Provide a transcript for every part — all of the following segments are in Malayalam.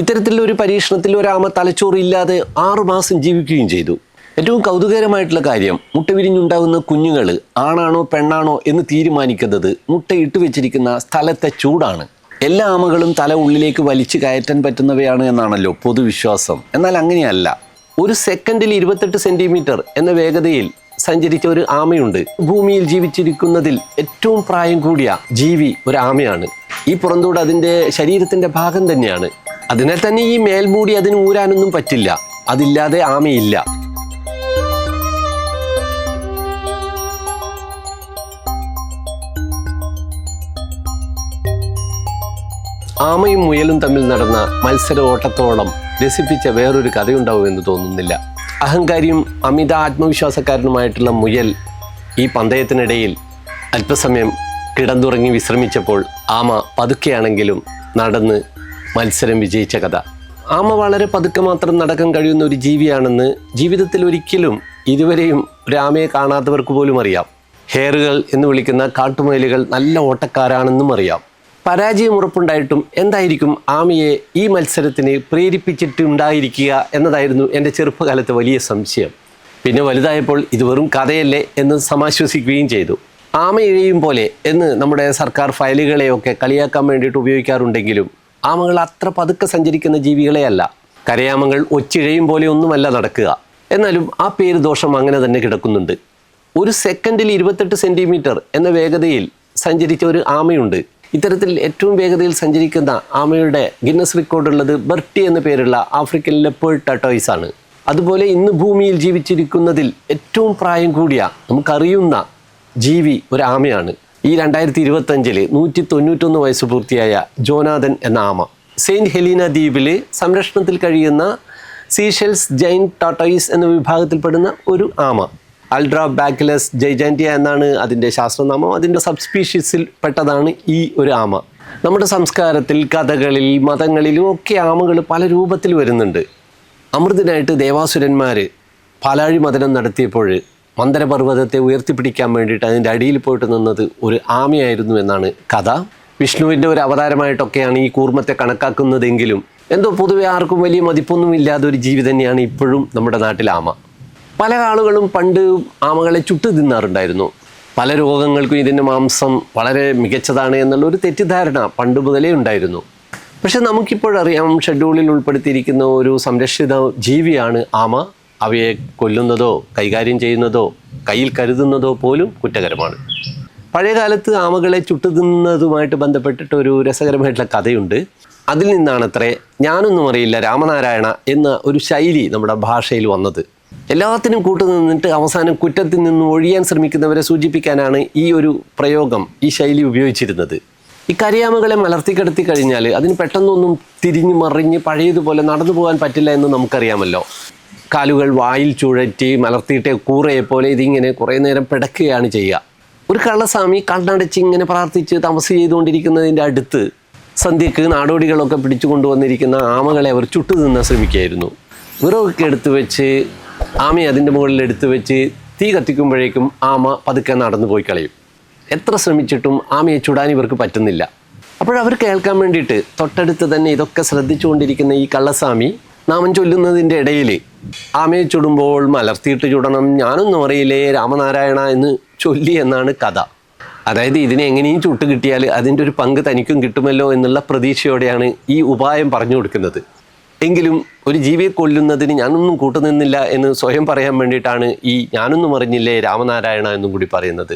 ഇത്തരത്തിലുള്ള ഒരു പരീക്ഷണത്തിൽ ഒരു ആമ തലച്ചോറില്ലാതെ 6 മാസം ജീവിക്കുകയും ചെയ്തു. ഏറ്റവും കൗതുകകരമായിട്ടുള്ള കാര്യം, മുട്ട വിരിഞ്ഞുണ്ടാകുന്ന കുഞ്ഞുങ്ങൾ ആണാണോ പെണ്ണാണോ എന്ന് തീരുമാനിക്കുന്നത് മുട്ട ഇട്ട് വെച്ചിരിക്കുന്ന സ്ഥലത്തെ ചൂടാണ്. എല്ലാ ആമകളും തല ഉള്ളിലേക്ക് വലിച്ചു കയറ്റാൻ പറ്റുന്നവയാണ് എന്നാണല്ലോ പൊതുവിശ്വാസം. എന്നാൽ അങ്ങനെയല്ല. ഒരു സെക്കൻഡിൽ 28 സെൻറ്റിമീറ്റർ എന്ന വേഗതയിൽ സഞ്ചരിച്ച ഒരു ആമയുണ്ട്. ഭൂമിയിൽ ജീവിച്ചിരിക്കുന്നതിൽ ഏറ്റവും പ്രായം കൂടിയ ജീവി ഒരു ആമയാണ്. ഈ പുറന്തോട് അതിൻ്റെ ശരീരത്തിൻ്റെ ഭാഗം തന്നെയാണ്. അതിനെ തന്നെ ഈ മേൽമൂടി അതിന് ഊരാനൊന്നും പറ്റില്ല. അതില്ലാതെ ആമയില്ല. ആമയും മുയലും തമ്മിൽ നടന്ന മത്സര ഓട്ടത്തോളം രസിപ്പിച്ച വേറൊരു കഥയുണ്ടാവുമെന്ന് തോന്നുന്നില്ല. അഹങ്കാരിയും അമിത ആത്മവിശ്വാസക്കാരനുമായിട്ടുള്ള മുയൽ ഈ പന്തയത്തിനിടയിൽ അല്പസമയം കിടന്നുറങ്ങി വിശ്രമിച്ചപ്പോൾ ആമ പതുക്കെയാണെങ്കിലും നടന്ന് മത്സരം വിജയിച്ച കഥ. ആമ വളരെ പതുക്കെ മാത്രം നടക്കാൻ കഴിയുന്ന ഒരു ജീവിയാണെന്ന് ജീവിതത്തിൽ ഒരിക്കലും ഇതുവരെയും ഒരു ആമയെ കാണാത്തവർക്ക് പോലും അറിയാം. ഹെയറുകൾ എന്ന് വിളിക്കുന്ന കാട്ടുമുയലുകൾ നല്ല ഓട്ടക്കാരാണെന്നും അറിയാം. പരാജയം ഉറപ്പുണ്ടായിട്ടും എന്തായിരിക്കും ആമയെ ഈ മത്സരത്തിന് പ്രേരിപ്പിച്ചിട്ടുണ്ടായിരിക്കുക എന്നതായിരുന്നു എൻ്റെ ചെറുപ്പകാലത്തെ വലിയ സംശയം. പിന്നെ വലുതായപ്പോൾ ഇത് വെറും കഥയല്ലേ എന്ന് സമാശ്വസിക്കുകയും ചെയ്തു. ആമ ഇഴയും പോലെ എന്ന് നമ്മുടെ സർക്കാർ ഫയലുകളെയൊക്കെ കളിയാക്കാൻ വേണ്ടിയിട്ട് ഉപയോഗിക്കാറുണ്ടെങ്കിലും ആമകൾ അത്ര പതുക്കെ സഞ്ചരിക്കുന്ന ജീവികളെയല്ല. കരയാമകൾ ഒച്ചിഴയും പോലെ ഒന്നുമല്ല നടക്കുക. എന്നാലും ആ പേര് ദോഷം അങ്ങനെ തന്നെ കിടക്കുന്നുണ്ട്. ഒരു സെക്കൻഡിൽ 28 സെൻറ്റിമീറ്റർ എന്ന വേഗതയിൽ സഞ്ചരിച്ച ഒരു ആമയുണ്ട്. ഇത്തരത്തിൽ ഏറ്റവും വേഗതയിൽ സഞ്ചരിക്കുന്ന ആമയുടെ ഗിന്നസ് റെക്കോർഡുള്ളത് ബർട്ടി എന്ന പേരുള്ള ആഫ്രിക്കൻ ലെപ്പേർഡ് ടർട്ടോയ്സ് ആണ്. അതുപോലെ ഇന്ന് ഭൂമിയിൽ ജീവിച്ചിരിക്കുന്നതിൽ ഏറ്റവും പ്രായം കൂടിയ നമുക്കറിയുന്ന ജീവി ഒരു ആമയാണ്. ഈ 2025 191 വയസ്സ് പൂർത്തിയായ ജോനാഥൻ എന്ന ആമ സെയിൻറ്റ് ഹെലീന ദ്വീപിൽ സംരക്ഷണത്തിൽ കഴിയുന്ന സീഷെൽസ് ജൈൻറ്റ് ടർട്ടോയ്സ് എന്ന വിഭാഗത്തിൽപ്പെടുന്ന ഒരു ആമ. അൾട്രാബാക്കിലസ് ജൈജാൻറ്റിയ എന്നാണ് അതിൻ്റെ ശാസ്ത്രനാമം. അതിൻ്റെ സബ്സ്പീഷീസിൽ പെട്ടതാണ് ഈ ഒരു ആമ. നമ്മുടെ സംസ്കാരത്തിൽ, കഥകളിൽ, മതങ്ങളിലും ഒക്കെ ആമകൾ പല രൂപത്തിൽ വരുന്നുണ്ട്. അമൃതനായിട്ട് ദേവാസുരന്മാർ പാലാഴി മഥനം നടത്തിയപ്പോൾ മന്ദരപർവ്വതത്തെ ഉയർത്തിപ്പിടിക്കാൻ വേണ്ടിയിട്ട് അതിൻ്റെ അടിയിൽ പോയിട്ട് നിന്നത് ഒരു ആമയായിരുന്നു എന്നാണ് കഥ. വിഷ്ണുവിൻ്റെ ഒരു അവതാരമായിട്ടൊക്കെയാണ് ഈ കൂർമ്മത്തെ കണക്കാക്കുന്നതെങ്കിലും എന്തോ പൊതുവെ ആർക്കും വലിയ മതിപ്പൊന്നും ഇല്ലാതെ ഒരു ജീവി തന്നെയാണ് ഇപ്പോഴും നമ്മുടെ നാട്ടിൽ ആമ. പല ആളുകളും പണ്ട് ആമകളെ ചുട്ടു തിന്നാറുണ്ടായിരുന്നു. പല രോഗങ്ങൾക്കും ഇതിൻ്റെ മാംസം വളരെ മികച്ചതാണ് എന്നുള്ളൊരു തെറ്റിദ്ധാരണ പണ്ട് മുതലേ ഉണ്ടായിരുന്നു. പക്ഷെ നമുക്കിപ്പോഴറിയാം, ഷെഡ്യൂളിൽ ഉൾപ്പെടുത്തിയിരിക്കുന്ന ഒരു സംരക്ഷിത ജീവിയാണ് ആമ. അവയെ കൊല്ലുന്നതോ കൈകാര്യം ചെയ്യുന്നതോ കയ്യിൽ കരുതുന്നതോ പോലും കുറ്റകരമാണ്. പഴയ കാലത്ത് ആമകളെ ചുട്ടു തിന്നുന്നതുമായിട്ട് ബന്ധപ്പെട്ടിട്ട് ഒരു രസകരമായിട്ടുള്ള കഥയുണ്ട്. അതിൽ നിന്നാണത്രേ ഞാനൊന്നും അറിയില്ല രാമനാരായണ എന്ന ഒരു ശൈലി നമ്മുടെ ഭാഷയിൽ വന്നത്. എല്ലാത്തിനും കൂട്ടുനിന്നിട്ട് അവസാനം കുറ്റത്തിൽ നിന്ന് ഒഴിയാൻ ശ്രമിക്കുന്നവരെ സൂചിപ്പിക്കാനാണ് ഈ ഒരു പ്രയോഗം, ഈ ശൈലി ഉപയോഗിച്ചിരുന്നത്. ഈ കരയാമകളെ മലർത്തിക്കിടത്തി കഴിഞ്ഞാൽ അതിന് പെട്ടെന്നൊന്നും തിരിഞ്ഞു മറിഞ്ഞ് പഴയതുപോലെ നടന്നു പോകാൻ പറ്റില്ല എന്ന് നമുക്കറിയാമല്ലോ. കാലുകൾ വായിൽ ചുഴറ്റി മലർത്തിയിട്ടേ കൂറയെ പോലെ ഇതിങ്ങനെ കുറേ നേരം പിടക്കുകയാണ് ചെയ്യുക. ഒരു കള്ളസ്വാമി കണ്ണടച്ച് ഇങ്ങനെ പ്രാർത്ഥിച്ച് തപസ് ചെയ്തുകൊണ്ടിരിക്കുന്നതിൻ്റെ അടുത്ത് സന്ധ്യക്ക് നാടോടികളൊക്കെ പിടിച്ചു കൊണ്ടുവന്നിരിക്കുന്ന ആമകളെ അവർ ചുട്ടു തിന്നാൻ ശ്രമിക്കുകയായിരുന്നു. വിറകൊക്കെ എടുത്തു വെച്ച് ആമയെ അതിൻ്റെ മുകളിൽ എടുത്തു വെച്ച് തീ കത്തിക്കുമ്പോഴേക്കും ആമ പതുക്കെ നടന്നു പോയി കളയും. എത്ര ശ്രമിച്ചിട്ടും ആമയെ ചുടാൻ ഇവർക്ക് പറ്റുന്നില്ല. അപ്പോഴവർ കേൾക്കാൻ വേണ്ടിയിട്ട് തൊട്ടടുത്ത് തന്നെ ഇതൊക്കെ ശ്രദ്ധിച്ചുകൊണ്ടിരിക്കുന്ന ഈ കള്ളസ്വാമി നാമം ചൊല്ലുന്നതിൻ്റെ ഇടയിൽ ആമയെ ചുടുമ്പോൾ മലർത്തിയിട്ട് ചുടണം, ഞാനൊന്നും അറിയില്ലേ രാമനാരായണ എന്ന് ചൊല്ലി എന്നാണ് കഥ. അതായത് ഇതിനെ എങ്ങനെയും ചുട്ട് കിട്ടിയാൽ അതിൻ്റെ ഒരു പങ്ക് തനിക്കും കിട്ടുമല്ലോ എന്നുള്ള പ്രതീക്ഷയോടെയാണ് ഈ ഉപായം പറഞ്ഞു കൊടുക്കുന്നത്. എങ്കിലും ഒരു ജീവിയെ കൊല്ലുന്നതിന് ഞാനൊന്നും കൂട്ടുനിന്നില്ല എന്ന് സ്വയം പറയാൻ വേണ്ടിയിട്ടാണ് ഈ ഞാനൊന്നും അറിഞ്ഞില്ലേ രാമനാരായണ എന്നും കൂടി പറയുന്നത്.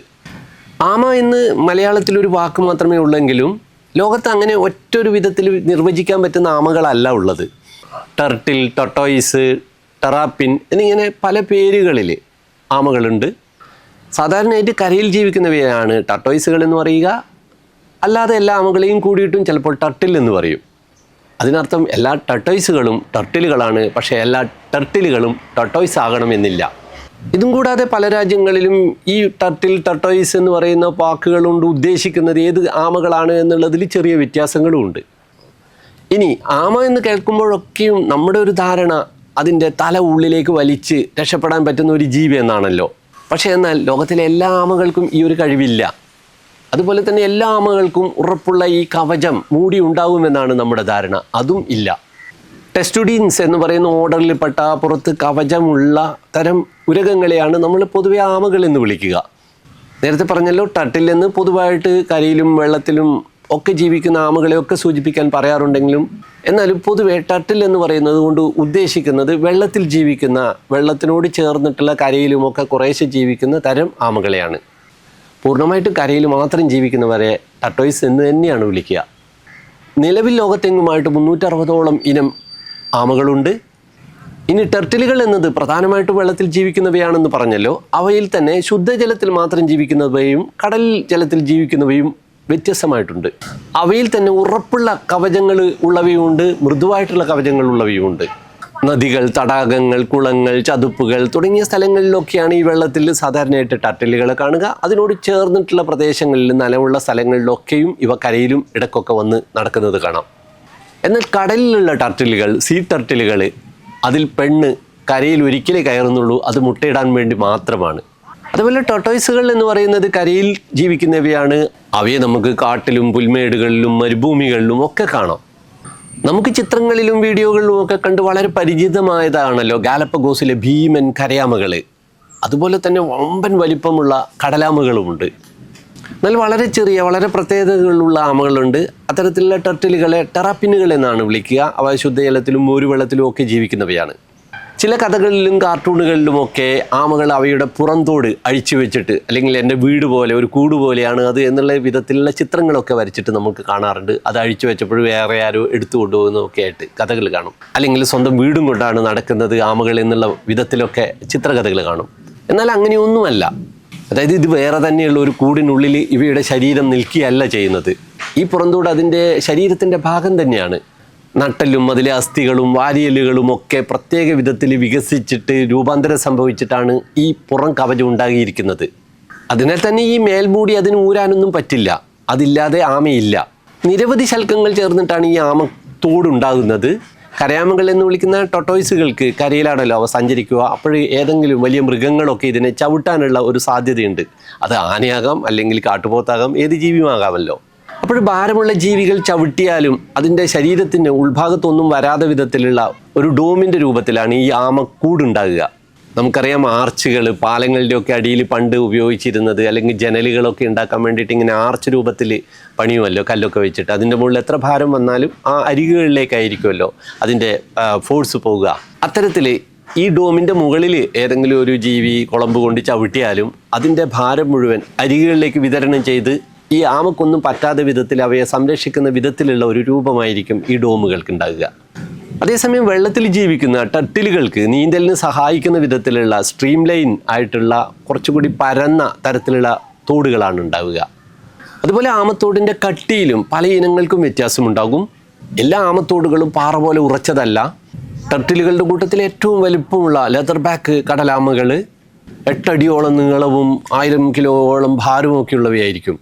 ആമ എന്ന് മലയാളത്തിലൊരു വാക്ക് മാത്രമേ ഉള്ളെങ്കിലും ലോകത്ത് അങ്ങനെ ഒറ്റൊരു വിധത്തിൽ നിർവചിക്കാൻ പറ്റുന്ന ആമകളല്ല ഉള്ളത്. ടർട്ടിൽ, ടൊട്ടോയിസ്, ടെറാപ്പിൻ എന്നിങ്ങനെ പല പേരുകളിൽ ആമകളുണ്ട്. സാധാരണയായിട്ട് കരയിൽ ജീവിക്കുന്നവയാണ് ടർട്ടോയിസുകൾ എന്ന് പറയുക. അല്ലാതെ എല്ലാ ആമകളെയും കൂടിയിട്ടും ചിലപ്പോൾ ടർട്ടിൽ എന്ന് പറയും. അതിനർത്ഥം എല്ലാ ടർട്ടോയ്സുകളും ടർട്ടിലുകളാണ്, പക്ഷേ എല്ലാ ടർട്ടിലുകളും ടർട്ടോയ്സ് ആകണമെന്നില്ല. ഇതും കൂടാതെ പല രാജ്യങ്ങളിലും ഈ ടർട്ടിൽ, ടർട്ടോയ്സ് എന്ന് പറയുന്ന വാക്കുകൾ കൊണ്ട് ഉദ്ദേശിക്കുന്നത് ഏത് ആമകളാണ് എന്നുള്ളതിൽ ചെറിയ വ്യത്യാസങ്ങളുമുണ്ട്. ഇനി ആമ എന്ന് കേൾക്കുമ്പോഴൊക്കെയും നമ്മുടെ ഒരു ധാരണ അതിൻ്റെ തല ഉള്ളിലേക്ക് വലിച്ച് രക്ഷപ്പെടാൻ പറ്റുന്ന ഒരു ജീവി എന്നാണല്ലോ. പക്ഷേ എന്നാൽ ലോകത്തിലെ എല്ലാ ആമകൾക്കും ഈ ഒരു കഴിവില്ല. അതുപോലെ തന്നെ എല്ലാ ആമകൾക്കും ഉറപ്പുള്ള ഈ കവചം മൂടി ഉണ്ടാകുമെന്നാണ് നമ്മുടെ ധാരണ. അതും ഇല്ല. ടെസ്റ്റുഡീൻസ് എന്ന് പറയുന്ന ഓർഡറിൽപ്പെട്ട പുറത്ത് കവചമുള്ള തരം ഉരകങ്ങളെയാണ് നമ്മൾ പൊതുവെ ആമകൾ എന്ന് വിളിക്കുക. നേരത്തെ പറഞ്ഞല്ലോ, ടട്ടിൽ എന്ന് പൊതുവായിട്ട് കരയിലും വെള്ളത്തിലും ഒക്കെ ജീവിക്കുന്ന ആമകളെയൊക്കെ സൂചിപ്പിക്കാൻ പറയാറുണ്ടെങ്കിലും എന്നാലും പൊതുവെ ടട്ടിൽ എന്ന് പറയുന്നത് കൊണ്ട് ഉദ്ദേശിക്കുന്നത് വെള്ളത്തിൽ ജീവിക്കുന്ന, വെള്ളത്തിനോട് ചേർന്നിട്ടുള്ള കരയിലുമൊക്കെ കുറേശ്ശെ ജീവിക്കുന്ന തരം ആമകളെയാണ്. പൂർണ്ണമായിട്ട് കരയിൽ മാത്രം ജീവിക്കുന്നവരെ ടട്ടോയ്സ് എന്ന് തന്നെയാണ് വിളിക്കുക. നിലവിൽ ലോകത്തെങ്ങുമായിട്ട് 360ഓളം ഇനം ആമകളുണ്ട്. ഇനി ടെർട്ടിലുകൾ എന്നത് പ്രധാനമായിട്ട് വെള്ളത്തിൽ ജീവിക്കുന്നവയാണെന്ന് പറഞ്ഞല്ലോ. അവയിൽ തന്നെ ശുദ്ധജലത്തിൽ മാത്രം ജീവിക്കുന്നവയും കടൽ ജലത്തിൽ ജീവിക്കുന്നവയും വ്യത്യസ്തമായിട്ടുണ്ട്. അവയിൽ തന്നെ ഉറപ്പുള്ള കവചങ്ങൾ ഉള്ളവയുമുണ്ട്, മൃദുവായിട്ടുള്ള കവചങ്ങൾ ഉള്ളവയുമുണ്ട്. നദികൾ, തടാകങ്ങൾ, കുളങ്ങൾ, ചതുപ്പുകൾ തുടങ്ങിയ സ്ഥലങ്ങളിലൊക്കെയാണ് ഈ വെള്ളത്തിൽ സാധാരണയായിട്ട് ടർട്ടിലുകളെ കാണുക. അതിനോട് ചേർന്നിട്ടുള്ള പ്രദേശങ്ങളിൽ, നനവുള്ള സ്ഥലങ്ങളിലൊക്കെയും ഇവ കരയിലും ഇടയ്ക്കൊക്കെ വന്ന് നടക്കുന്നത് കാണാം. എന്നാൽ കടലിലുള്ള ടർട്ടിലുകൾ, സീ ടർട്ടിലുകൾ, അതിൽ പെണ്ണ് കരയിൽ ഒരിക്കലേ കയറുന്നുള്ളൂ, അത് മുട്ടയിടാൻ വേണ്ടി മാത്രമാണ്. അതുപോലെ ടോട്ടോയ്സുകൾ എന്ന് പറയുന്നത് കരയിൽ ജീവിക്കുന്നവയാണ്. അവയെ നമുക്ക് കാട്ടിലും പുൽമേടുകളിലും മരുഭൂമികളിലും ഒക്കെ കാണാം. നമുക്ക് ചിത്രങ്ങളിലും വീഡിയോകളിലും ഒക്കെ കണ്ട് വളരെ പരിചിതമായതാണല്ലോ ഗാലപ്പഗോസിലെ ഭീമൻ കരയാമകൾ. അതുപോലെ തന്നെ വമ്പൻ വലിപ്പമുള്ള കടലാമകളുമുണ്ട്. എന്നാൽ വളരെ ചെറിയ, വളരെ പ്രത്യേകതകളുള്ള ആമകളുണ്ട്. അത്തരത്തിലുള്ള ടർട്ടിലുകളെ ടെറാപ്പിനുകൾ എന്നാണ് വിളിക്കുക. അവ ശുദ്ധജലത്തിലും വെള്ളത്തിലും ഒക്കെ ജീവിക്കുന്നവയാണ്. ചില കഥകളിലും കാർട്ടൂണുകളിലുമൊക്കെ ആമകൾ അവയുടെ പുറന്തോട് അഴിച്ചു വെച്ചിട്ട്, അല്ലെങ്കിൽ എൻ്റെ വീട് പോലെ, ഒരു കൂട് പോലെയാണ് അത് എന്നുള്ള വിധത്തിലുള്ള ചിത്രങ്ങളൊക്കെ വരച്ചിട്ട് നമുക്ക് കാണാറുണ്ട്. അത് അഴിച്ചു വെച്ചപ്പോൾ വേറെ ആരോ എടുത്തു കൊണ്ടുപോകുന്നതൊക്കെ ആയിട്ട് കഥകൾ കാണും. അല്ലെങ്കിൽ സ്വന്തം വീടും കൊണ്ടാണ് നടക്കുന്നത് ആമകൾ എന്നുള്ള വിധത്തിലൊക്കെ ചിത്രകഥകൾ കാണും. എന്നാൽ അങ്ങനെയൊന്നുമല്ല. അതായത് ഇത് വേറെ തന്നെയുള്ള ഒരു കൂടിനുള്ളിൽ ഇവയുടെ ശരീരം നിൽക്കുകയല്ല ചെയ്യുന്നത്. ഈ പുറന്തോട് അതിൻ്റെ ശരീരത്തിൻ്റെ ഭാഗം തന്നെയാണ്. നട്ടലും അതിലെ അസ്ഥികളും വാരിയലുകളും ഒക്കെ പ്രത്യേക വിധത്തിൽ വികസിച്ചിട്ട് രൂപാന്തരം സംഭവിച്ചിട്ടാണ് ഈ പുറം കവചം ഉണ്ടാകിയിരിക്കുന്നത്. അതിനാൽ തന്നെ ഈ മേൽമൂടി അതിന് ഊരാനൊന്നും പറ്റില്ല. അതില്ലാതെ ആമയില്ല. നിരവധി ശൽക്കങ്ങൾ ചേർന്നിട്ടാണ് ഈ ആമത്തോടുണ്ടാകുന്നത്. കരയാമകൾ എന്ന് വിളിക്കുന്ന ടൊട്ടോയ്സുകൾക്ക് കരയിലാണല്ലോ അവ സഞ്ചരിക്കുക. അപ്പോൾ ഏതെങ്കിലും വലിയ മൃഗങ്ങളൊക്കെ ഇതിനെ ചവിട്ടാനുള്ള ഒരു സാധ്യതയുണ്ട്. അത് ആനയാകാം, അല്ലെങ്കിൽ കാട്ടുപോത്താകാം, ഏത് ജീവിയുമാകാമല്ലോ. അപ്പോൾ ഭാരമുള്ള ജീവികൾ ചവിട്ടിയാലും അതിൻ്റെ ശരീരത്തിൻ്റെ ഉൾഭാഗത്തൊന്നും വരാതെ വിധത്തിലുള്ള ഒരു ഡോമിൻ്റെ രൂപത്തിലാണ് ഈ ആമക്കൂടുണ്ടാകുക. നമുക്കറിയാം, ആർച്ചുകൾ, പാലങ്ങളുടെയൊക്കെ അടിയിൽ പണ്ട് ഉപയോഗിച്ചിരുന്നത്, അല്ലെങ്കിൽ ജനലുകളൊക്കെ ഉണ്ടാക്കാൻ വേണ്ടിയിട്ട് ഇങ്ങനെ ആർച്ച് രൂപത്തിൽ പണിയുമല്ലോ, കല്ലൊക്കെ വെച്ചിട്ട്. അതിൻ്റെ മുകളിൽ എത്ര ഭാരം വന്നാലും ആ അരികുകളിലേക്കായിരിക്കുമല്ലോ അതിൻ്റെ ഫോഴ്സ് പോവുക. അത്തരത്തിൽ ഈ ഡോമിൻ്റെ മുകളിൽ ഏതെങ്കിലും ഒരു ജീവി കുളമ്പ് കൊണ്ട് ചവിട്ടിയാലും അതിൻ്റെ ഭാരം മുഴുവൻ അരികുകളിലേക്ക് വിതരണം ചെയ്ത് ഈ ആമക്കൊന്നും പറ്റാത്ത വിധത്തിൽ അവയെ സംരക്ഷിക്കുന്ന വിധത്തിലുള്ള ഒരു രൂപമായിരിക്കും ഈ ഡോമുകൾക്ക് ഉണ്ടാകുക. അതേസമയം വെള്ളത്തിൽ ജീവിക്കുന്ന ടർട്ടിലുകൾക്ക് നീന്തലിന് സഹായിക്കുന്ന വിധത്തിലുള്ള സ്ട്രീം ലൈൻ ആയിട്ടുള്ള കുറച്ചുകൂടി പരന്ന തരത്തിലുള്ള തോടുകളാണ് ഉണ്ടാവുക. അതുപോലെ ആമത്തോടിൻ്റെ കട്ടിയിലും പല ഇനങ്ങൾക്കും വ്യത്യാസമുണ്ടാകും. എല്ലാ ആമത്തോടുകളും പാറ പോലെ ഉറച്ചതല്ല. ടർട്ടിലുകളുടെ കൂട്ടത്തിൽ ഏറ്റവും വലിപ്പമുള്ള ലെതർ ബാക്ക് കടലാമകൾ 8 അടിയോളം നീളവും 1000 കിലോയോളം ഭാരവും ഒക്കെ ഉള്ളവയായിരിക്കും.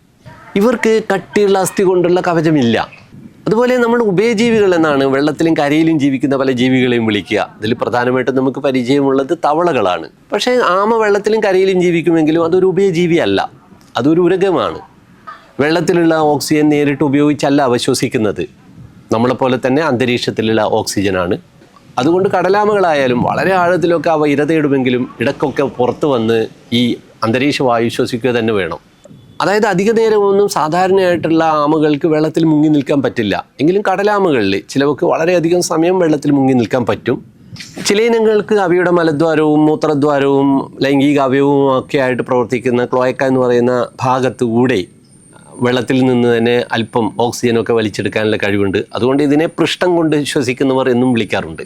ഇവർക്ക് കട്ടിയുള്ള അസ്ഥി കൊണ്ടുള്ള കവചമില്ല. അതുപോലെ നമ്മൾ ഉഭയജീവികൾ എന്നാണ് വെള്ളത്തിലും കരയിലും ജീവിക്കുന്ന പല ജീവികളെയും വിളിക്കുക. അതിൽ പ്രധാനമായിട്ടും നമുക്ക് പരിചയമുള്ളത് തവളകളാണ്. പക്ഷേ ആമ വെള്ളത്തിലും കരയിലും ജീവിക്കുമെങ്കിലും അതൊരു ഉഭയജീവിയല്ല, അതൊരു ഉരകമാണ്. വെള്ളത്തിലുള്ള ഓക്സിജൻ നേരിട്ട് ഉപയോഗിച്ചല്ല അവ ശ്വസിക്കുന്നത്. നമ്മളെപ്പോലെ തന്നെ അന്തരീക്ഷത്തിലുള്ള ഓക്സിജനാണ്. അതുകൊണ്ട് കടലാമകളായാലും വളരെ ആഴത്തിലൊക്കെ അവ ഇരതയിടുമെങ്കിലും ഇടയ്ക്കൊക്കെ പുറത്ത് വന്ന് ഈ അന്തരീക്ഷ വായു ശ്വസിക്കുക തന്നെ വേണം. അതായത് അധിക നേരമൊന്നും സാധാരണയായിട്ടുള്ള ആമകൾക്ക് വെള്ളത്തിൽ മുങ്ങി നിൽക്കാൻ പറ്റില്ല. എങ്കിലും കടലാമകളിൽ ചിലവർക്ക് വളരെയധികം സമയം വെള്ളത്തിൽ മുങ്ങി നിൽക്കാൻ പറ്റും. ചില ഇനങ്ങൾക്ക് അവയുടെ മലദ്വാരവും മൂത്രദ്വാരവും ലൈംഗിക അവയവവും ഒക്കെ ആയിട്ട് പ്രവർത്തിക്കുന്ന ക്ലോയക്ക എന്ന് പറയുന്ന ഭാഗത്തുകൂടെ വെള്ളത്തിൽ നിന്ന് തന്നെ അല്പം ഓക്സിജനൊക്കെ വലിച്ചെടുക്കാനുള്ള കഴിവുണ്ട്. അതുകൊണ്ട് ഇതിനെ പൃഷ്ഠം കൊണ്ട് ശ്വസിക്കുന്നവർ എന്നും വിളിക്കാറുണ്ട്.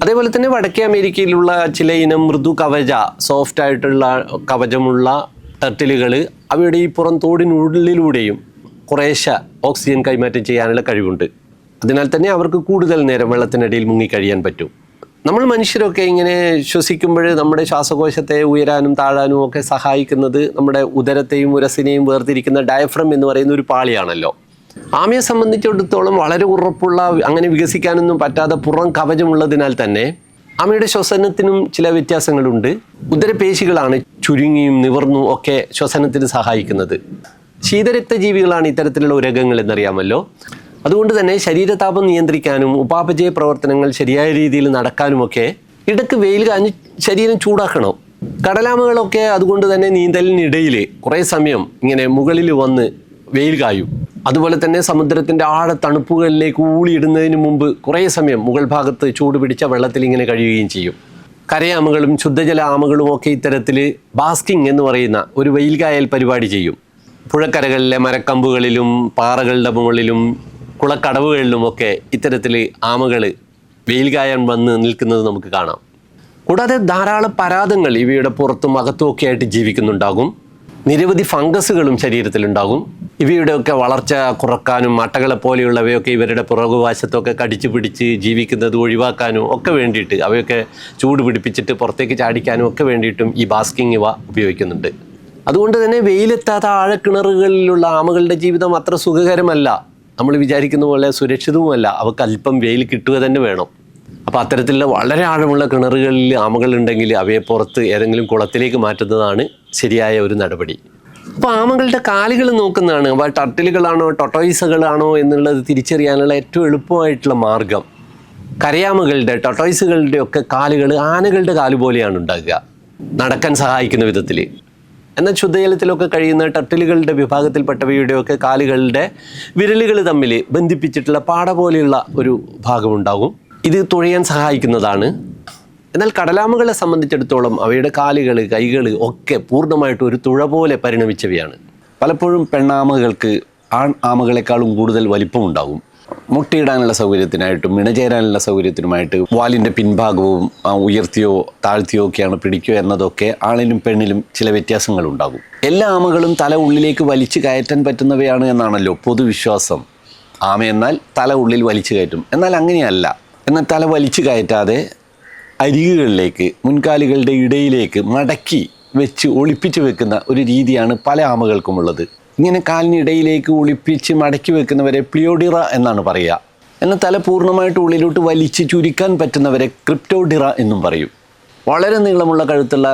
അതേപോലെ തന്നെ വടക്കേ അമേരിക്കയിലുള്ള ചില ഇനം മൃദു കവച, സോഫ്റ്റ് ആയിട്ടുള്ള കവചമുള്ള ടർട്ടിലുകൾ അവയുടെ ഈ പുറം തോടിനുള്ളിലൂടെയും കുറേശ്ശെ ഓക്സിജൻ കൈമാറ്റം ചെയ്യാനുള്ള കഴിവുണ്ട്. അതിനാൽ തന്നെ അവർക്ക് കൂടുതൽ നേരം വെള്ളത്തിനടിയിൽ മുങ്ങിക്കഴിയാൻ പറ്റും. നമ്മൾ മനുഷ്യരൊക്കെ ഇങ്ങനെ ശ്വസിക്കുമ്പോൾ നമ്മുടെ ശ്വാസകോശത്തെ ഉയരാനും താഴാനും ഒക്കെ സഹായിക്കുന്നത് നമ്മുടെ ഉദരത്തെയും ഉരസിനെയും വേർതിരിക്കുന്ന ഡയഫ്രം എന്ന് പറയുന്ന ഒരു പാളിയാണല്ലോ. ആമയെ സംബന്ധിച്ചിടത്തോളം വളരെ ഉറപ്പുള്ള, അങ്ങനെ വികസിക്കാനൊന്നും പറ്റാത്ത പുറം കവചമുള്ളതിനാൽ തന്നെ ആമയുടെ ശ്വസനത്തിനും ചില വ്യത്യാസങ്ങളുണ്ട്. ഉദരപേശികളാണ് ചുരുങ്ങിയും നിവർന്നും ഒക്കെ ശ്വസനത്തിന് സഹായിക്കുന്നത്. ശീതരക്തജീവികളാണ് ഇത്തരത്തിലുള്ള ഉരകങ്ങൾ എന്നറിയാമല്ലോ. അതുകൊണ്ട് തന്നെ ശരീരതാപം നിയന്ത്രിക്കാനും ഉപാപചയ പ്രവർത്തനങ്ങൾ ശരിയായ രീതിയിൽ നടക്കാനുമൊക്കെ ഇടയ്ക്ക് വെയിൽ കാഞ്ഞ് ശരീരം ചൂടാക്കണം. കടലാമകളൊക്കെ അതുകൊണ്ട് തന്നെ നീന്തലിനിടയിൽ കുറേ സമയം ഇങ്ങനെ മുകളിൽ വന്ന് വെയിൽ കായും. അതുപോലെ തന്നെ സമുദ്രത്തിൻ്റെ ആഴത്തണുപ്പുകളിലേക്ക് ഊളിയിടുന്നതിന് മുമ്പ് കുറേ സമയം മുകൾ ഭാഗത്ത് ചൂട് പിടിച്ച വെള്ളത്തിൽ ഇങ്ങനെ കഴിയുകയും ചെയ്യും. കരയാമകളും ശുദ്ധജല ആമകളും ഒക്കെ ഇത്തരത്തിൽ ബാസ്കിംഗ് എന്ന് പറയുന്ന ഒരു വെയിൽ കായൽ പരിപാടി ചെയ്യും. പുഴക്കരകളിലെ മരക്കമ്പുകളിലും പാറകളുടെ മുകളിലും കുളക്കടവുകളിലുമൊക്കെ ഇത്തരത്തിൽ ആമകൾ വെയിൽ കായാൻ വന്ന് നിൽക്കുന്നത് നമുക്ക് കാണാം. കൂടാതെ ധാരാളം പരാതങ്ങൾ ഇവയുടെ പുറത്തും അകത്തും ഒക്കെ ആയിട്ട് ജീവിക്കുന്നുണ്ടാകും. നിരവധി ഫംഗസുകളും ശരീരത്തിലുണ്ടാകും. ഇവയുടെയൊക്കെ വളർച്ച കുറക്കാനും അട്ടകളെ പോലെയുള്ളവയൊക്കെ ഇവരുടെ പുറകുവശത്തൊക്കെ കടിച്ചു പിടിച്ച് ജീവിക്കുന്നത് ഒഴിവാക്കാനും ഒക്കെ വേണ്ടിയിട്ട്, അവയൊക്കെ ചൂട് പിടിപ്പിച്ചിട്ട് പുറത്തേക്ക് ചാടിക്കാനും ഒക്കെ വേണ്ടിയിട്ടും ഈ ബാസ്കിംഗ് ഇവ ഉപയോഗിക്കുന്നുണ്ട്. അതുകൊണ്ട് തന്നെ വെയിലെത്താത്ത ആഴക്കിണറുകളിലുള്ള ആമകളുടെ ജീവിതം അത്ര സുഖകരമല്ല, നമ്മൾ വിചാരിക്കുന്ന പോലെ സുരക്ഷിതവുമല്ല. അവർക്ക് അല്പം വെയിൽ കിട്ടുക തന്നെ വേണം. അപ്പോൾ അത്തരത്തിലുള്ള വളരെ ആഴമുള്ള കിണറുകളിൽ ആമകളുണ്ടെങ്കിൽ അവയെ പുറത്ത് ഏതെങ്കിലും കുളത്തിലേക്ക് മാറ്റുന്നതാണ് ശരിയായ ഒരു നടപടി. അപ്പോൾ ആമകളുടെ കാലുകൾ നോക്കുന്നതാണ് അവ ടർട്ടിലുകളാണോ ടൊട്ടോയ്സുകളാണോ എന്നുള്ളത് തിരിച്ചറിയാനുള്ള ഏറ്റവും എളുപ്പമായിട്ടുള്ള മാർഗം. കരയാമകളുടെ ടൊട്ടോയ്സുകളുടെ ഒക്കെ കാലുകൾ ആനകളുടെ കാല് പോലെയാണ് ഉണ്ടാകുക, നടക്കാൻ സഹായിക്കുന്ന വിധത്തിൽ. എന്നാൽ ശുദ്ധജലത്തിലൊക്കെ കഴിയുന്ന ടർട്ടിലുകളുടെ വിഭാഗത്തിൽപ്പെട്ടവയുടെയൊക്കെ കാലുകളുടെ വിരലുകൾ തമ്മിൽ ബന്ധിപ്പിച്ചിട്ടുള്ള പാട പോലെയുള്ള ഒരു ഭാഗമുണ്ടാകും. ഇത് തുഴയാൻ സഹായിക്കുന്നതാണ്. എന്നാൽ കടലാമകളെ സംബന്ധിച്ചിടത്തോളം അവയുടെ കാലുകൾ കൈകൾ ഒക്കെ പൂർണ്ണമായിട്ട് ഒരു തുഴ പോലെ പരിണമിച്ചവയാണ്. പലപ്പോഴും പെണ്ണാമകൾക്ക് ആൺ ആമകളെക്കാളും കൂടുതൽ വലിപ്പമുണ്ടാകും. മുട്ടയിടാനുള്ള സൗകര്യത്തിനായിട്ടും ഇണചേരാനുള്ള സൗകര്യത്തിനുമായിട്ട് വാലിൻ്റെ പിൻഭാഗവും ഉയർത്തിയോ താഴ്ത്തിയോ ഒക്കെയാണ് പിടിക്കുക എന്നതൊക്കെ ആണിലും പെണ്ണിലും ചില വ്യത്യാസങ്ങളുണ്ടാകും. എല്ലാ ആമകളും തല ഉള്ളിലേക്ക് വലിച്ചു കയറ്റാൻ പറ്റുന്നവയാണ് എന്നാണല്ലോ പൊതുവിശ്വാസം. ആമ എന്നാൽ തല ഉള്ളിൽ വലിച്ചു കയറ്റും. എന്നാൽ അങ്ങനെയല്ല. എന്നാൽ തല വലിച്ചു കയറ്റാതെ അരികുകളിലേക്ക് മുൻകാലുകളുടെ ഇടയിലേക്ക് മടക്കി വെച്ച് ഒളിപ്പിച്ച് വെക്കുന്ന ഒരു രീതിയാണ് പല ആമകൾക്കുമുള്ളത്. ഇങ്ങനെ കാലിനിടയിലേക്ക് ഒളിപ്പിച്ച് മടക്കി വെക്കുന്നവരെ പ്ലിയോഡിറ എന്നാണ് പറയുക. എന്നാൽ തല പൂർണ്ണമായിട്ട് ഉള്ളിലോട്ട് വലിച്ച് ചുരുക്കാൻ പറ്റുന്നവരെ ക്രിപ്റ്റോഡിറ എന്നും പറയും. വളരെ നീളമുള്ള കഴുത്തുള്ള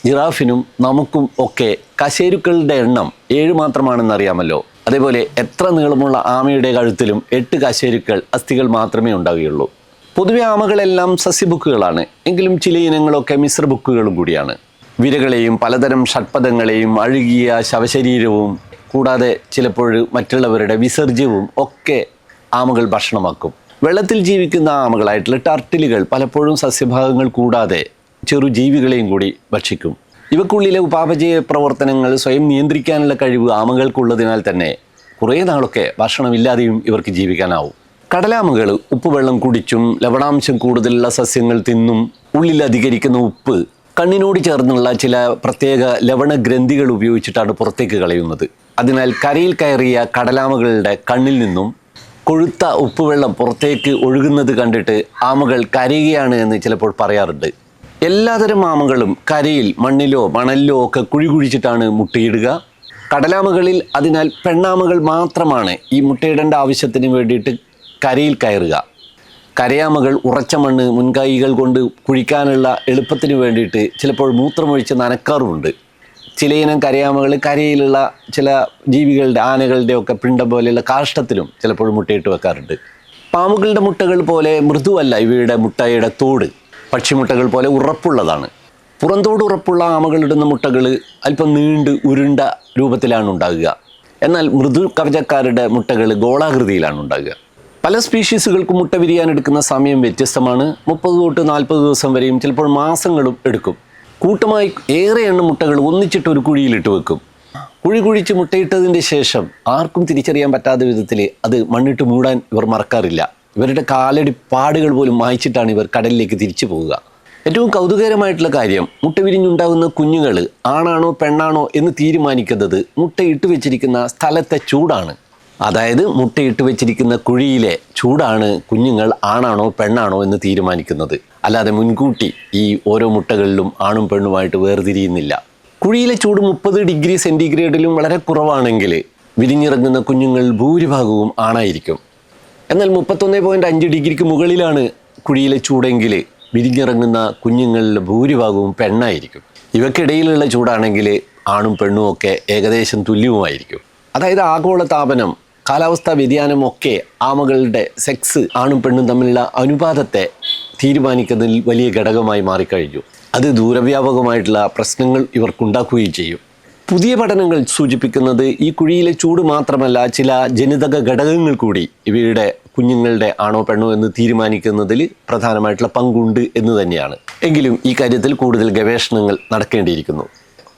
ജിറാഫിനും നമുക്കും ഒക്കെ കശേരുക്കളുടെ എണ്ണം 7 മാത്രമാണെന്നറിയാമല്ലോ. അതേപോലെ എത്ര നീളമുള്ള ആമയുടെ കഴുത്തിലും 8 കശേരുക്കൾ അസ്ഥികൾ മാത്രമേ ഉണ്ടാവുകയുള്ളൂ. പൊതുവെ ആമകളെല്ലാം സസ്യബുക്കുകളാണ്. എങ്കിലും ചില ഇനങ്ങളൊക്കെ മിശ്രബുക്കുകളും കൂടിയാണ്. വിരകളെയും പലതരം ഷഡ്പദങ്ങളെയും അഴുകിയ ശവശരീരവും കൂടാതെ ചിലപ്പോൾ മറ്റുള്ളവരുടെ വിസർജ്യവും ഒക്കെ ആമകൾ ഭക്ഷണമാക്കും. വെള്ളത്തിൽ ജീവിക്കുന്ന ആമകളായിട്ടുള്ള ടർട്ടിലുകൾ പലപ്പോഴും സസ്യഭാഗങ്ങൾ കൂടാതെ ചെറുജീവികളെയും കൂടി ഭക്ഷിക്കും. ഇവക്കുള്ളിലെ ഉപാപചയ പ്രവർത്തനങ്ങൾ സ്വയം നിയന്ത്രിക്കാനുള്ള കഴിവ് ആമകൾക്കുള്ളതിനാൽ തന്നെ കുറേ നാളൊക്കെ ഭക്ഷണമില്ലാതെയും ഇവർക്ക് ജീവിക്കാനാവും. കടലാമകൾ ഉപ്പുവെള്ളം കുടിച്ചും ലവണാംശം കൂടുതലുള്ള സസ്യങ്ങൾ തിന്നും ഉള്ളിൽ അധികരിക്കുന്ന ഉപ്പ് കണ്ണിനോട് ചേർന്നുള്ള ചില പ്രത്യേക ലവണഗ്രന്ഥികൾ ഉപയോഗിച്ചിട്ടാണ് പുറത്തേക്ക് കളയുന്നത്. അതിനാൽ കരയിൽ കയറിയ കടലാമകളുടെ കണ്ണിൽ നിന്നും കൊഴുത്ത ഉപ്പുവെള്ളം പുറത്തേക്ക് ഒഴുകുന്നത് കണ്ടിട്ട് ആമകൾ കരയുകയാണ് എന്ന് ചിലപ്പോൾ പറയാറുണ്ട്. എല്ലാതരം ആമകളും കരയിൽ മണ്ണിലോ മണലിലോ ഒക്കെ കുഴി കുഴിച്ചിട്ടാണ് മുട്ടയിടുക. കടലാമകളിൽ അതിനാൽ പെണ്ണാമകൾ മാത്രമാണ് ഈ മുട്ടയിടേണ്ട ആവശ്യത്തിന് വേണ്ടിയിട്ട് കരയിൽ കയറുക. കരയാമകൾ ഉറച്ച മണ്ണ് മുൻകൈകൾ കൊണ്ട് കുഴിക്കാനുള്ള എളുപ്പത്തിന് വേണ്ടിയിട്ട് ചിലപ്പോൾ മൂത്രമൊഴിച്ച് നനക്കാറുമുണ്ട്. ചിലയിനം കരയാമകൾ കരയിലുള്ള ചില ജീവികളുടെ ആനകളുടെ ഒക്കെ പിണ്ടം പോലെയുള്ള കാഷ്ടത്തിലും ചിലപ്പോൾ മുട്ടയിട്ട് വെക്കാറുണ്ട്. പാമ്പുകളുടെ മുട്ടകൾ പോലെ മൃദുവല്ല ഇവയുടെ മുട്ടയുടെ തോട്. പക്ഷിമുട്ടകൾ പോലെ ഉറപ്പുള്ളതാണ്. പുറന്തോട് ഉറപ്പുള്ള ആമകളിടുന്ന മുട്ടകൾ അല്പം നീണ്ട് ഉരുണ്ട രൂപത്തിലാണ് ഉണ്ടാകുക. എന്നാൽ മൃദു കവചക്കാരുടെ മുട്ടകൾ ഗോളാകൃതിയിലാണ് ഉണ്ടാകുക. പല സ്പീഷീസുകൾക്കും മുട്ട വിരിയാനെടുക്കുന്ന സമയം വ്യത്യസ്തമാണ്. 30 തൊട്ട് 40 ദിവസം വരെയും ചിലപ്പോൾ മാസങ്ങളും എടുക്കും. കൂട്ടമായി ഏറെ എണ്ണം മുട്ടകൾ ഒന്നിച്ചിട്ട് ഒരു കുഴിയിലിട്ട് വെക്കും. കുഴി കുഴിച്ച് മുട്ടയിട്ടതിൻ്റെ ശേഷം ആർക്കും തിരിച്ചറിയാൻ പറ്റാത്ത വിധത്തിൽ അത് മണ്ണിട്ട് മൂടാൻ ഇവർ മറക്കാറില്ല. ഇവരുടെ കാലടി പാടുകൾ പോലും മായ്ച്ചിട്ടാണ് ഇവർ കടലിലേക്ക് തിരിച്ചു പോവുക. ഏറ്റവും കൗതുകകരമായിട്ടുള്ള കാര്യം, മുട്ട വിരിഞ്ഞുണ്ടാകുന്ന കുഞ്ഞുങ്ങൾ ആണാണോ പെണ്ണാണോ എന്ന് തീരുമാനിക്കുന്നത് മുട്ടയിട്ട് വെച്ചിരിക്കുന്ന സ്ഥലത്തെ ചൂടാണ്. അതായത് മുട്ടയിട്ട് വെച്ചിരിക്കുന്ന കുഴിയിലെ ചൂടാണ് കുഞ്ഞുങ്ങൾ ആണാണോ പെണ്ണാണോ എന്ന് തീരുമാനിക്കുന്നത്. അല്ലാതെ മുൻകൂട്ടി ഈ ഓരോ മുട്ടകളിലും ആണും പെണ്ണുമായിട്ട് വേർതിരിയുന്നില്ല. കുഴിയിലെ ചൂട് 30 ഡിഗ്രി സെൻറ്റിഗ്രേഡിലും വളരെ കുറവാണെങ്കിൽ വിരിഞ്ഞിറങ്ങുന്ന കുഞ്ഞുങ്ങൾ ഭൂരിഭാഗവും ആണായിരിക്കും. എന്നാൽ 31.5 ഡിഗ്രിക്ക് മുകളിലാണ് കുഴിയിലെ ചൂടെങ്കിൽ വിരിഞ്ഞിറങ്ങുന്ന കുഞ്ഞുങ്ങളിൽ ഭൂരിഭാഗവും പെണ്ണായിരിക്കും. ഇവയ്ക്കിടയിലുള്ള ചൂടാണെങ്കിൽ ആണും പെണ്ണും ഒക്കെ ഏകദേശം തുല്യവുമായിരിക്കും. അതായത് ആഗോളതാപനം കാലാവസ്ഥാ വ്യതിയാനമൊക്കെ ആമകളുടെ സെക്സ് ആണും പെണ്ണും തമ്മിലുള്ള അനുപാതത്തെ തീരുമാനിക്കുന്നതിൽ വലിയ ഘടകമായി മാറിക്കഴിഞ്ഞു. അത് ദൂരവ്യാപകമായിട്ടുള്ള പ്രശ്നങ്ങൾ ഇവർക്കുണ്ടാക്കുകയും ചെയ്യും. പുതിയ പഠനങ്ങൾ സൂചിപ്പിക്കുന്നത് ഈ കുഴിയിലെ ചൂട് മാത്രമല്ല, ചില ജനിതക ഘടകങ്ങൾ കൂടി ഇവയുടെ കുഞ്ഞുങ്ങളുടെ ആണോ പെണ്ണോ എന്ന് തീരുമാനിക്കുന്നതിൽ പ്രധാനമായിട്ടുള്ള പങ്കുണ്ട് എന്ന് തന്നെയാണ്. എങ്കിലും ഈ കാര്യത്തിൽ കൂടുതൽ ഗവേഷണങ്ങൾ നടക്കേണ്ടിയിരിക്കുന്നു.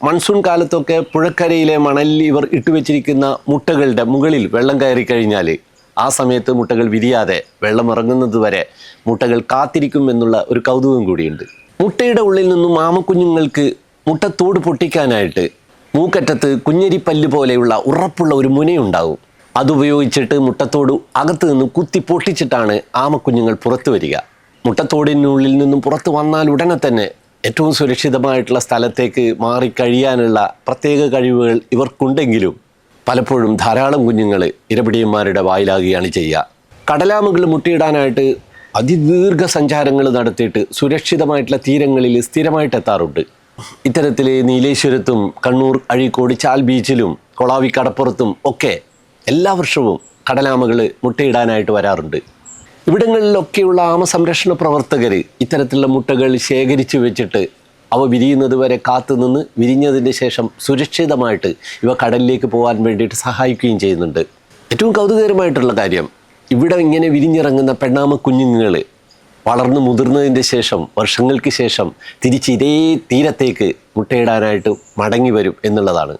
മൺസൂൺ കാലത്തൊക്കെ പുഴക്കരയിലെ മണലിൽ ഇവർ ഇട്ടുവെച്ചിരിക്കുന്ന മുട്ടകളുടെ മുകളിൽ വെള്ളം കയറി കഴിഞ്ഞാൽ ആ സമയത്ത് മുട്ടകൾ വിരിയാതെ വെള്ളം ഇറങ്ങുന്നത് വരെ മുട്ടകൾ കാത്തിരിക്കും എന്നുള്ള ഒരു കൗതുകം കൂടിയുണ്ട്. മുട്ടയുടെ ഉള്ളിൽ നിന്നും ആമക്കുഞ്ഞുങ്ങൾക്ക് മുട്ടത്തോട് പൊട്ടിക്കാനായിട്ട് മൂക്കറ്റത്ത് കുഞ്ഞരിപ്പല്ല് പോലെയുള്ള ഉറപ്പുള്ള ഒരു മുനയുണ്ടാവും. അതുപയോഗിച്ചിട്ട് മുട്ടത്തോട് അകത്ത് നിന്നും കുത്തി പൊട്ടിച്ചിട്ടാണ് ആമക്കുഞ്ഞുങ്ങൾ പുറത്തു വരിക. മുട്ടത്തോടിനുള്ളിൽ നിന്നും പുറത്തു വന്നാൽ ഉടനെ തന്നെ ഏറ്റവും സുരക്ഷിതമായിട്ടുള്ള സ്ഥലത്തേക്ക് മാറിക്കഴിയാനുള്ള പ്രത്യേക കഴിവുകൾ ഇവർക്കുണ്ടെങ്കിലും പലപ്പോഴും ധാരാളം കുഞ്ഞുങ്ങൾ ഇരപിടിയന്മാരുടെ വായിലാകുകയാണ് ചെയ്യുക. കടലാമകൾ മുട്ടയിടാനായിട്ട് അതിദീർഘ സഞ്ചാരങ്ങൾ നടത്തിയിട്ട് സുരക്ഷിതമായിട്ടുള്ള തീരങ്ങളിൽ സ്ഥിരമായിട്ട് എത്താറുണ്ട്. ഇത്തരത്തിൽ നീലേശ്വരത്തും കണ്ണൂർ അഴീക്കോട് ചാൽ ബീച്ചിലും കൊളാവി കടപ്പുറത്തും ഒക്കെ എല്ലാ വർഷവും കടലാമകൾ മുട്ടയിടാനായിട്ട് വരാറുണ്ട്. ഇവിടങ്ങളിലൊക്കെയുള്ള ആമസംരക്ഷണ പ്രവർത്തകർ ഇത്തരത്തിലുള്ള മുട്ടകൾ ശേഖരിച്ചു വെച്ചിട്ട് അവ വിരിയുന്നത് വരെ കാത്തുനിന്ന് വിരിഞ്ഞതിന് ശേഷം സുരക്ഷിതമായിട്ട് ഇവ കടലിലേക്ക് പോകാൻ വേണ്ടിയിട്ട് സഹായിക്കുകയും ചെയ്യുന്നുണ്ട്. ഏറ്റവും കൗതുകകരമായിട്ടുള്ള കാര്യം, ഇവിടെ ഇങ്ങനെ വിരിഞ്ഞിറങ്ങുന്ന പെണ്ണാമ കുഞ്ഞുങ്ങൾ വളർന്നു മുതിർന്നതിൻ്റെ ശേഷം വർഷങ്ങൾക്ക് ശേഷം തിരിച്ച് ഇതേ തീരത്തേക്ക് മുട്ടയിടാനായിട്ട് മടങ്ങി വരും എന്നുള്ളതാണ്.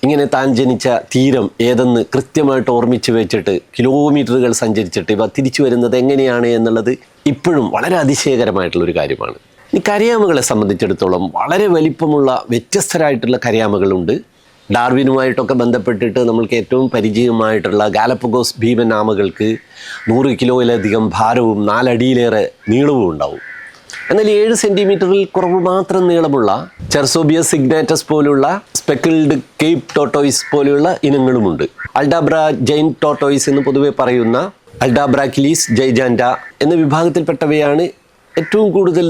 ഇങ്ങനെ താൻ ജനിച്ച തീരം ഏതെന്ന് കൃത്യമായിട്ട് ഓർമ്മിച്ച് വെച്ചിട്ട് കിലോമീറ്ററുകൾ സഞ്ചരിച്ചിട്ട് ഇവ തിരിച്ചു വരുന്നത് എങ്ങനെയാണ് എന്നുള്ളത് ഇപ്പോഴും വളരെ അതിശയകരമായിട്ടുള്ളൊരു കാര്യമാണ്. ഈ കരയാമകളെ സംബന്ധിച്ചിടത്തോളം വളരെ വലിപ്പമുള്ള വ്യത്യസ്തരായിട്ടുള്ള കരയാമകളുണ്ട്. ഡാർവിനുമായിട്ടൊക്കെ ബന്ധപ്പെട്ടിട്ട് നമ്മൾക്ക് ഏറ്റവും പരിചയമായിട്ടുള്ള ഗാലപ്പഗോസ് ഭീമൻ ആമകൾക്ക് 100 കിലോയിലധികം ഭാരവും 4 അടിയിലേറെ നീളവും ഉണ്ടാവും. എന്നാൽ 7 സെൻറ്റിമീറ്ററിൽ കുറവ് മാത്രം നീളമുള്ള ചെർസോബിയസ് സിഗ്നാറ്റസ് പോലുള്ള സ്പെക്കിൾഡ് കേപ്പ് ടോട്ടോയിസ് പോലെയുള്ള ഇനങ്ങളുമുണ്ട്. അൾഡാബ്ര ജൈൻ ടോട്ടോയിസ് എന്ന് പൊതുവെ പറയുന്ന അൾഡാബ്രാക്കിലീസ് ജൈജാൻഡ എന്ന വിഭാഗത്തിൽപ്പെട്ടവയാണ് ഏറ്റവും കൂടുതൽ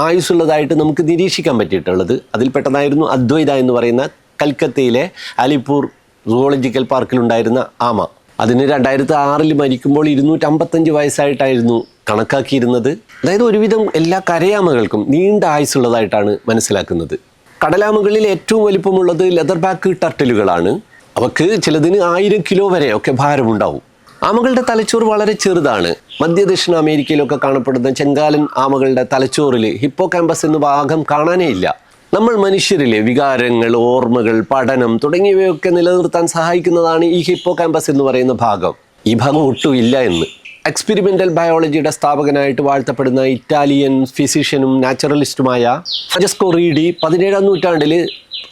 ആയുസ്സുള്ളതായിട്ട് നമുക്ക് നിരീക്ഷിക്കാൻ പറ്റിയിട്ടുള്ളത്. അതിൽപ്പെട്ടതായിരുന്നു അദ്വൈത എന്ന് പറയുന്ന കൽക്കത്തയിലെ അലിപ്പൂർ സുവോളജിക്കൽ പാർക്കിലുണ്ടായിരുന്ന ആമ. അതിന് 2006 മരിക്കുമ്പോൾ 255 വയസ്സായിട്ടായിരുന്നു കണക്കാക്കിയിരുന്നത്. അതായത് ഒരുവിധം എല്ലാ കരയാമകൾക്കും നീണ്ട ആയുസ്സുള്ളതായിട്ടാണ് മനസ്സിലാക്കുന്നത്. കടലാമകളിൽ ഏറ്റവും വലിപ്പമുള്ളത് ലെതർ ബാക്ക് ടർട്ടിലുകളാണ്. അവക്ക് ചിലതിന് 1000 കിലോ വരെ ഒക്കെ ഭാരമുണ്ടാവും. ആമകളുടെ തലച്ചോറ് വളരെ ചെറുതാണ്. മധ്യ ദക്ഷിണ അമേരിക്കയിലൊക്കെ കാണപ്പെടുന്ന ചെങ്കാലൻ ആമകളുടെ തലച്ചോറിൽ ഹിപ്പോ ക്യാമ്പസ് എന്ന ഭാഗം കാണാനേ ഇല്ല. നമ്മൾ മനുഷ്യരിലെ വികാരങ്ങൾ, ഓർമ്മകൾ, പഠനം തുടങ്ങിയവയൊക്കെ നിലനിർത്താൻ സഹായിക്കുന്നതാണ് ഈ ഹിപ്പോ ക്യാമ്പസ് എന്ന് പറയുന്ന ഭാഗം. ഈ ഭാഗം ഒട്ടും ഇല്ല എന്ന് എക്സ്പെരിമെൻ്റൽ ബയോളജിയുടെ സ്ഥാപകനായിട്ട് വാഴ്ത്തപ്പെടുന്ന ഇറ്റാലിയൻ ഫിസിഷ്യനും നാച്ചുറലിസ്റ്റുമായ ഫ്രാഞ്ചെസ്കോ റീഡി 17ാം നൂറ്റാണ്ടിൽ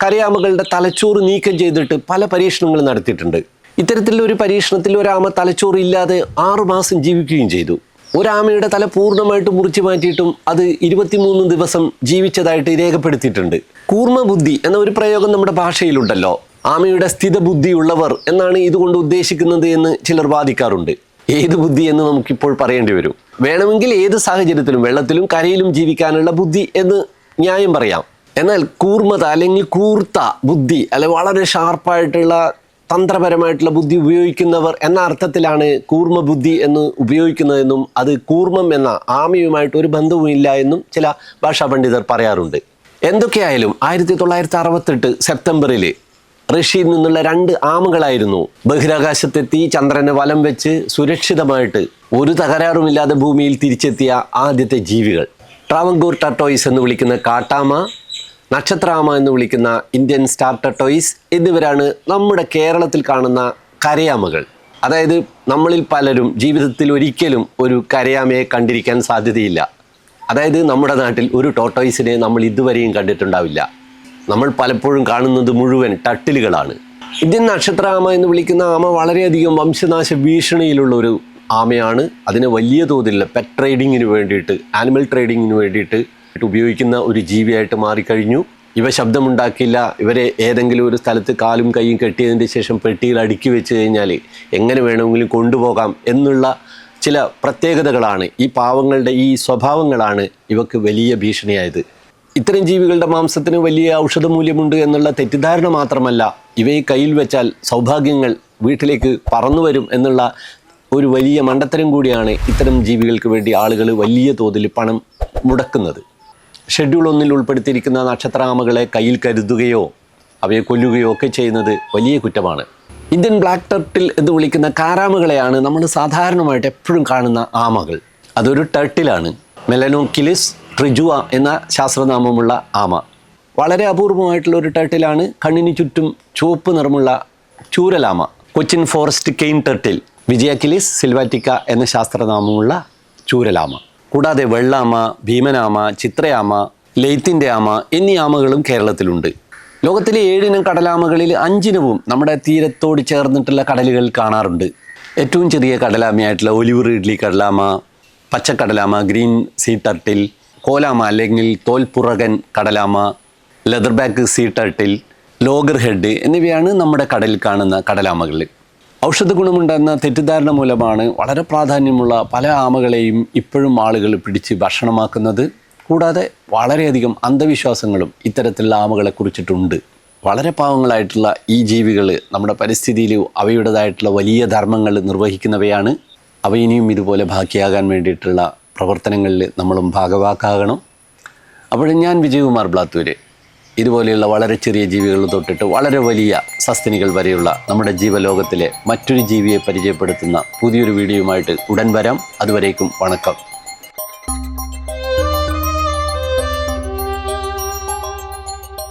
കരയാമകളുടെ തലച്ചോറ് നീക്കം ചെയ്തിട്ട് പല പരീക്ഷണങ്ങൾ നടത്തിയിട്ടുണ്ട്. ഇത്തരത്തിലുള്ള ഒരു പരീക്ഷണത്തിൽ ഒരാമ തലച്ചോറ് ഇല്ലാതെ 6 മാസം ജീവിക്കുകയും ചെയ്തു. ഒരാമയുടെ തല പൂർണ്ണമായിട്ട് മുറിച്ചു മാറ്റിയിട്ടും അത് 23 ദിവസം ജീവിച്ചതായിട്ട് രേഖപ്പെടുത്തിയിട്ടുണ്ട്. കൂർമ്മ ബുദ്ധി എന്ന ഒരു പ്രയോഗം നമ്മുടെ ഭാഷയിലുണ്ടല്ലോ. ആമയുടെ സ്ഥിതബുദ്ധിയുള്ളവർ എന്നാണ് ഇതുകൊണ്ട് ഉദ്ദേശിക്കുന്നത് എന്ന് ചിലർ വാദിക്കാറുണ്ട്. ഏത് ബുദ്ധി എന്ന് നമുക്കിപ്പോൾ പറയേണ്ടി വരും. വേണമെങ്കിൽ ഏത് സാഹചര്യത്തിലും വെള്ളത്തിലും കരയിലും ജീവിക്കാനുള്ള ബുദ്ധി എന്ന് ന്യായം പറയാം. എന്നാൽ കൂർമ്മത അല്ലെങ്കിൽ കൂർത്ത ബുദ്ധി അല്ലെ വളരെ ഷാർപ്പായിട്ടുള്ള തന്ത്രപരമായിട്ടുള്ള ബുദ്ധി ഉപയോഗിക്കുന്നവർ എന്ന അർത്ഥത്തിലാണ് കൂർമ്മ ബുദ്ധി എന്ന് ഉപയോഗിക്കുന്നതെന്നും അത് കൂർമ്മം എന്ന ആമയുമായിട്ട് ഒരു ബന്ധവുമില്ല എന്നും ചില ഭാഷാ പണ്ഡിതർ പറയാറുണ്ട്. എന്തൊക്കെയായാലും 1968 സെപ്റ്റംബറിൽ റഷ്യയിൽ നിന്നുള്ള 2 ആമകളായിരുന്നു ബഹിരാകാശത്തെത്തി ചന്ദ്രനെ വലം വെച്ച് സുരക്ഷിതമായിട്ട് ഒരു തകരാറുമില്ലാതെ ഭൂമിയിൽ തിരിച്ചെത്തിയ ആദ്യത്തെ ജീവികൾ. ട്രാവൻകൂർ ടർട്ടോയിസ് എന്ന് വിളിക്കുന്ന കാട്ടാമ, നക്ഷത്രാമ എന്ന് വിളിക്കുന്ന ഇന്ത്യൻ സ്റ്റാർ ടർട്ടോയിസ് എന്നിവരാണ് നമ്മുടെ കേരളത്തിൽ കാണുന്ന കരയാമകൾ. അതായത് നമ്മളിൽ പലരും ജീവിതത്തിൽ ഒരിക്കലും ഒരു കരയാമയെ കണ്ടിരിക്കാൻ സാധ്യതയില്ല. അതായത് നമ്മുടെ നാട്ടിൽ ഒരു ടോട്ടോയിസിനെ നമ്മൾ ഇതുവരെയും കണ്ടിട്ടുണ്ടാവില്ല. നമ്മൾ പലപ്പോഴും കാണുന്നത് മുഴുവൻ ടട്ടിലുകളാണ്. ഇന്ത്യൻ നക്ഷത്രാമ എന്ന് വിളിക്കുന്ന ആമ വളരെയധികം വംശനാശ ഭീഷണിയിലുള്ള ഒരു ആമയാണ്. അതിനെ വലിയ തോതിലുള്ള പെറ്റ് ട്രേഡിങ്ങിന് വേണ്ടിയിട്ട്, ആനിമൽ ട്രേഡിങ്ങിന് വേണ്ടിയിട്ട് ഉപയോഗിക്കുന്ന ഒരു ജീവിയായിട്ട് മാറിക്കഴിഞ്ഞു. ഇവ ശബ്ദമുണ്ടാക്കില്ല. ഇവരെ ഏതെങ്കിലും ഒരു സ്ഥലത്ത് കാലും കൈയും കെട്ടിയതിൻ്റെ ശേഷം പെട്ടിയിൽ അടുക്കി വെച്ച് കഴിഞ്ഞാൽ എങ്ങനെ വേണമെങ്കിലും കൊണ്ടുപോകാം എന്നുള്ള ചില പ്രത്യേകതകളാണ്, ഈ പാവങ്ങളുടെ ഈ സ്വഭാവങ്ങളാണ് ഇവക്ക് വലിയ ഭീഷണിയായത്. ഇത്തരം ജീവികളുടെ മാംസത്തിന് വലിയ ഔഷധമൂല്യമുണ്ട് എന്നുള്ള തെറ്റിദ്ധാരണ മാത്രമല്ല, ഇവയെ കയ്യിൽ വെച്ചാൽ സൗഭാഗ്യങ്ങൾ വീട്ടിലേക്ക് പറന്നു വരും എന്നുള്ള ഒരു വലിയ മണ്ടത്തരം കൂടിയാണ് ഇത്തരം ജീവികൾക്ക് വേണ്ടി ആളുകൾ വലിയ തോതിൽ പണം മുടക്കുന്നത്. ഷെഡ്യൂൾ 1 ഉൾപ്പെടുത്തിയിരിക്കുന്ന നക്ഷത്രാമകളെ കയ്യിൽ കരുതുകയോ അവയെ കൊല്ലുകയോ ഒക്കെ ചെയ്യുന്നത് വലിയ കുറ്റമാണ്. ഇന്ത്യൻ ബ്ലാക്ക് ടർട്ടിൽ എന്ന് വിളിക്കുന്ന കാരാമകളെയാണ് നമ്മൾ സാധാരണമായിട്ട് എപ്പോഴും കാണുന്ന ആമകൾ. അതൊരു ടർട്ടിലാണ്. മെലനോക്കിലിസ് ട്രിജുവ എന്ന ശാസ്ത്രനാമമുള്ള ആമ. വളരെ അപൂർവമായിട്ടുള്ള ഒരു ടർട്ടിലാണ്. കണ്ണിന് ചുറ്റും ചുവപ്പ് നിറമുള്ള ചൂരലാമ. കൊച്ചിൻ ഫോറസ്റ്റ് കെയിൻ ടർട്ടിൽ, വിജയക്കിലിസ് സിൽവാറ്റിക്ക എന്ന ശാസ്ത്രനാമമുള്ള ചൂരലാമ. കൂടാതെ വെള്ളാമ, ഭീമനാമ, ചിത്രയാമ, ലെയ്ത്തിൻ്റെ ആമ എന്നീ ആമകളും കേരളത്തിലുണ്ട്. ലോകത്തിലെ 7 ഇനം കടലാമകളിൽ 5 ഇനവും നമ്മുടെ തീരത്തോട് ചേർന്നിട്ടുള്ള കടലുകളിൽ കാണാറുണ്ട്. ഏറ്റവും ചെറിയ കടലാമയായിട്ടുള്ള ഒലിവ് റിഡ്ലി കടലാമ, പച്ചക്കടലാമ, ഗ്രീൻ സീ ടർട്ടിൽ, കോലാമ അല്ലെങ്കിൽ തോൽപ്പുറകൻ കടലാമ, leatherback sea turtle, loggerhead എന്നിവയാണ് നമ്മുടെ കടലിൽ കാണുന്ന കടലാമകൾ. ഔഷധ ഗുണമുണ്ടെന്ന തെറ്റിദ്ധാരണ മൂലമാണ് വളരെ പ്രാധാന്യമുള്ള പല ആമകളെയും ഇപ്പോഴും ആളുകൾ പിടിച്ച് ഭക്ഷണമാക്കുന്നത്. കൂടാതെ വളരെയധികം അന്ധവിശ്വാസങ്ങളും ഇത്തരത്തിലുള്ള ആമകളെ കുറിച്ചിട്ടുണ്ട്. വളരെ പാവങ്ങളായിട്ടുള്ള ഈ ജീവികൾ നമ്മുടെ പരിസ്ഥിതിയിൽ അവയുടേതായിട്ടുള്ള വലിയ ധർമ്മങ്ങൾ നിർവഹിക്കുന്നവയാണ്. അവ ഇനിയും ഇതുപോലെ ബാക്കിയാകാൻ വേണ്ടിയിട്ടുള്ള പ്രവർത്തനങ്ങളിൽ നമ്മളും ഭാഗവാക്കാകണം. അപ്പോൾ ഞാൻ വിജയകുമാർ ബ്ലാത്തൂര് ഇതുപോലെയുള്ള വളരെ ചെറിയ ജീവികൾ തൊട്ടിട്ട് വളരെ വലിയ സസ്തനികൾ വരെയുള്ള നമ്മുടെ ജീവലോകത്തിലെ മറ്റൊരു ജീവിയെ പരിചയപ്പെടുത്തുന്ന പുതിയൊരു വീഡിയോയുമായിട്ട് ഉടൻ വരാം. അതുവരേക്കും വണക്കം.